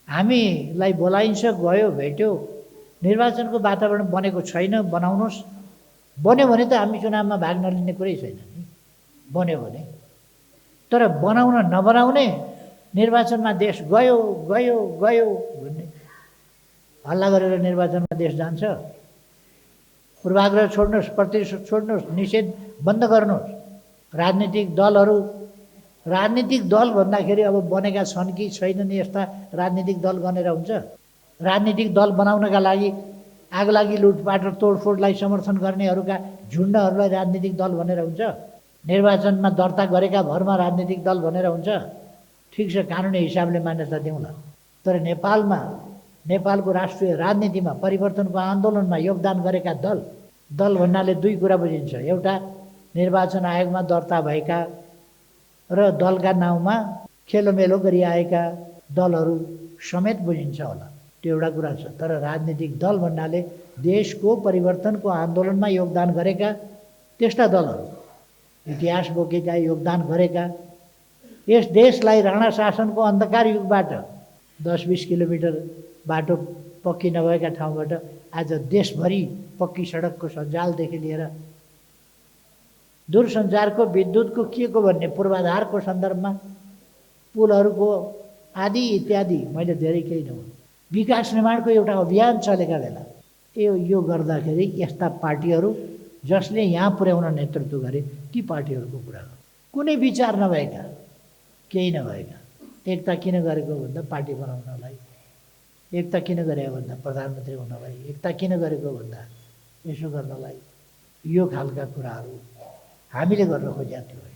हामीलाई बोलाइन्छ, गयो, भेट्यो, निर्वाचनको वातावरण बनेको छैन, बनाउनुहोस्। बन्यो भने त हामी चुनावमा भाग नलिने कुरै छैन नि, बन्यो भने। तर बनाउन नबनाउने, निर्वाचनमा देश गयो गयो गयो भन्ने हल्ला गरेर निर्वाचनमा देश जान्छ। पूर्वाग्रह छोड्नुहोस्, प्रतिशोध छोड्नुहोस्, निषेध बन्द गर्नुहोस्। राजनीतिक दल भन्दाखेरि अब बनेका छन् कि छैनन् यस्ता राजनीतिक दल गनेर हुन्छ? राजनीतिक दल बनाउनका लागि आगलागी, लुटपाट र तोडफोडलाई समर्थन गर्नेहरूका झुन्डहरूलाई राजनीतिक दल भनेर हुन्छ? निर्वाचनमा दर्ता गरेका भरमा राजनीतिक दल भनेर हुन्छ? ठिक छ, कानुनी हिसाबले मान्यता दिउँला। तर नेपालको राष्ट्रिय राजनीतिमा परिवर्तनको आन्दोलनमा योगदान गरेका दल भन्नाले दुई कुरा बुझिन्छ। एउटा, निर्वाचन आयोगमा दर्ता भएका र दलका नाउँमा खेलोमेलो गरिआएका दलहरू समेत बुझिन्छ होला, त्यो एउटा कुरा छ। तर राजनीतिक दल भन्नाले देशको परिवर्तनको आन्दोलनमा योगदान गरेका त्यस्ता दलहरू, इतिहास बोकेका, योगदान गरेका, यस देशलाई राणा शासनको अन्धकार युगबाट 10-20 किलोमिटर बाटो पक्की नभएका ठाउँबाट आज देशभरि पक्की सडकको सञ्जालदेखि लिएर दूरसञ्चारको, विद्युतको, के को भन्ने पूर्वाधारको सन्दर्भमा, पुलहरूको आदि इत्यादि, मैले धेरै केही नभनौँ, विकास निर्माणको एउटा अभियान चलेका बेला यो गर्दाखेरि यस्ता पार्टीहरू जसले यहाँ पुर्याउन नेतृत्व गरे, ती पार्टीहरूको कुरा गर्नु। कुनै विचार नभएका, केही नभएका, एकता किन गरेको भन्दा पार्टी बनाउनलाई, एकता किन गरे भन्दा प्रधानमन्त्री हुनलाई, एकता किन गरेको भन्दा यसो गर्नलाई, यो खालका कुराहरू हामीले गर्न खोजेका थियौँ।